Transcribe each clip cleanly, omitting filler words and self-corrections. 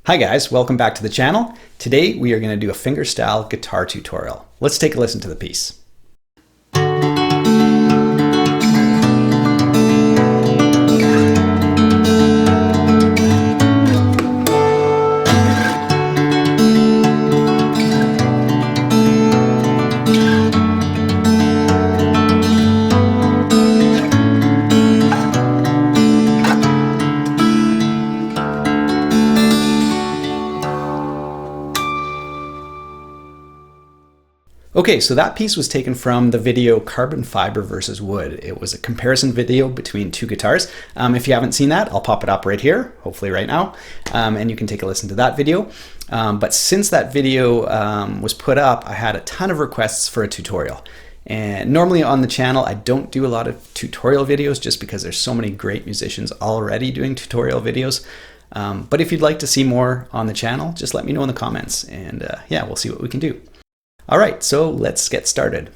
Hi guys, welcome back to the channel. Today we are going to do a fingerstyle guitar tutorial. Let's take a listen to the piece. Okay, so that piece was taken from the video Carbon Fiber versus Wood. It was a comparison video between two guitars. If you haven't seen that, I'll pop it up right here, hopefully right now, and you can take a listen to that video. But since that video was put up, I had a ton of requests for a tutorial. And normally on the channel, I don't do a lot of tutorial videos just because there's so many great musicians already doing tutorial videos. But if you'd like to see more on the channel, just let me know in the comments, and yeah, we'll see what we can do. All right, so let's get started.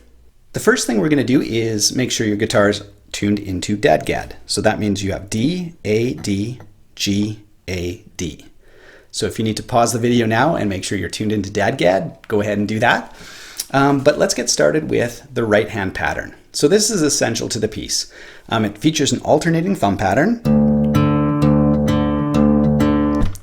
The first thing we're going to do is make sure your guitar is tuned into DADGAD. So that means you have D, A, D, G, A, D. So if you need to pause the video now and make sure you're tuned into DADGAD, go ahead and do that. But let's get started with the right hand pattern. So this is essential to the piece. It features an alternating thumb pattern,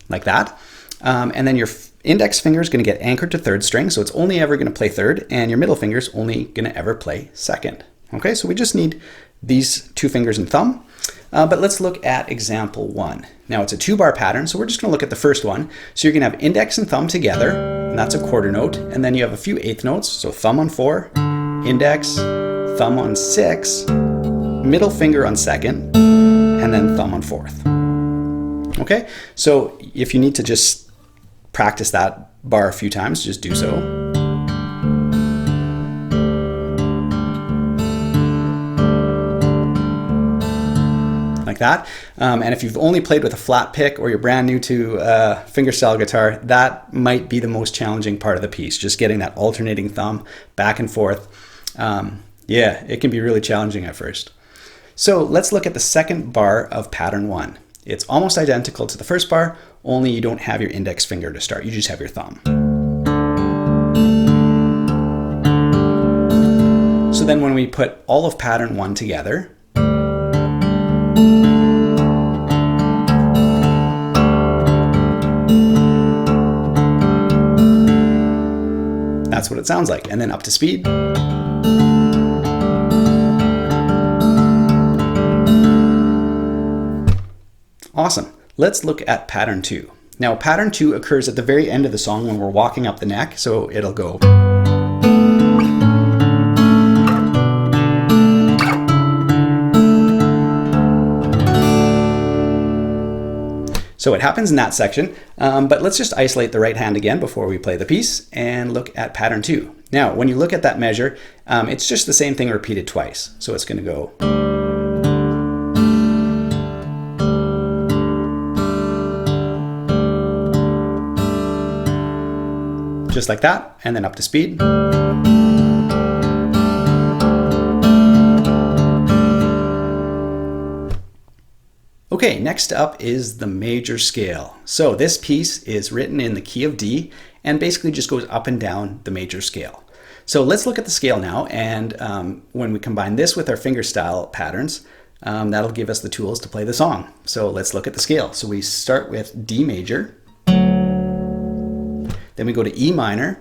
like that. And then your index finger is going to get anchored to third string, so it's only ever going to play third, and your middle finger is only going to ever play second. Okay, so we just need these two fingers and thumb. But let's look at example 1. Now it's a 2-bar pattern, so we're just going to look at the first one. So you're going to have index and thumb together, and that's a quarter note, and then you have a few eighth notes, so thumb on 4, index, thumb on 6, middle finger on second, and then thumb on 4th. Okay, so if you need to just practice that bar a few times, just do so. Like that. And if you've only played with a flat pick or you're brand new to fingerstyle guitar, that might be the most challenging part of the piece, just getting that alternating thumb back and forth. Yeah, it can be really challenging at first. So let's look at the second bar of pattern 1. It's almost identical to the first bar, only you don't have your index finger to start, you just have your thumb. So then when we put all of pattern 1 together, that's what it sounds like. And then up to speed. Awesome. Let's look at pattern 2. Now pattern 2 occurs at the very end of the song when we're walking up the neck, so it'll go. So it happens in that section, but let's just isolate the right hand again before we play the piece and look at pattern 2. Now when you look at that measure, it's just the same thing repeated twice. So it's going to go. Just like that, and then up to speed. Okay, next up is the major scale. So this piece is written in the key of D and basically just goes up and down the major scale. So let's look at the scale now, and when we combine this with our fingerstyle patterns, that'll give us the tools to play the song. So let's look at the scale. So we start with D major. Then we go to E minor,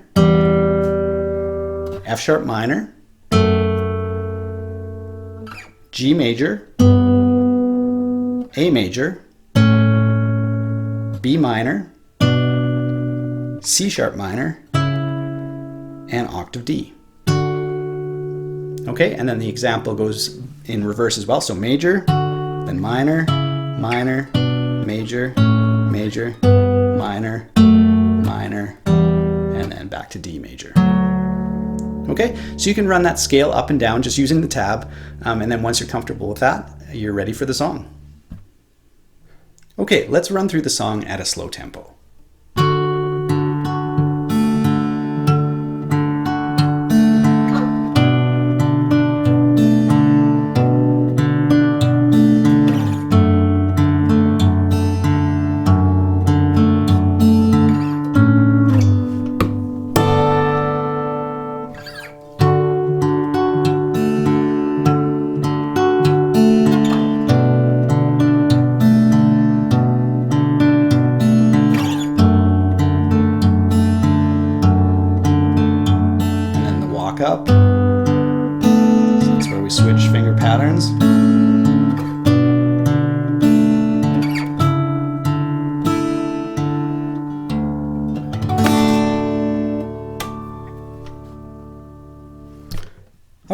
F sharp minor, G major, A major, B minor, C sharp minor, and octave D. Okay, and then the example goes in reverse as well. So major, then minor, minor, major, major, minor, minor, and then back to D major. Okay, so you can run that scale up and down just using the tab, and then once you're comfortable with that, you're ready for the song. Okay, let's run through the song at a slow tempo.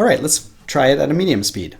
All right, let's try it at a medium speed.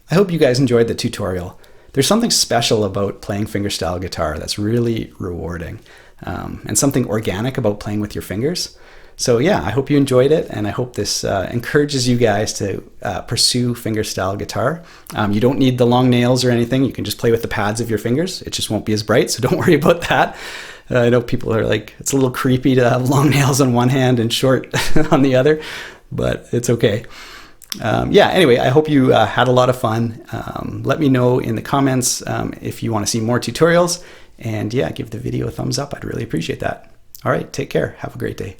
I hope you guys enjoyed the tutorial. There's something special about playing fingerstyle guitar that's really rewarding, and something organic about playing with your fingers. So yeah, I hope you enjoyed it, and I hope this encourages you guys to pursue fingerstyle guitar. You don't need the long nails or anything. You can just play with the pads of your fingers. It just won't be as bright, so don't worry about that. I know people are like, it's a little creepy to have long nails on one hand and short on the other, but it's okay. Yeah, anyway, I hope you had a lot of fun. Let me know in the comments if you want to see more tutorials, and yeah, give the video a thumbs up. I'd really appreciate that. All right, take care. Have a great day.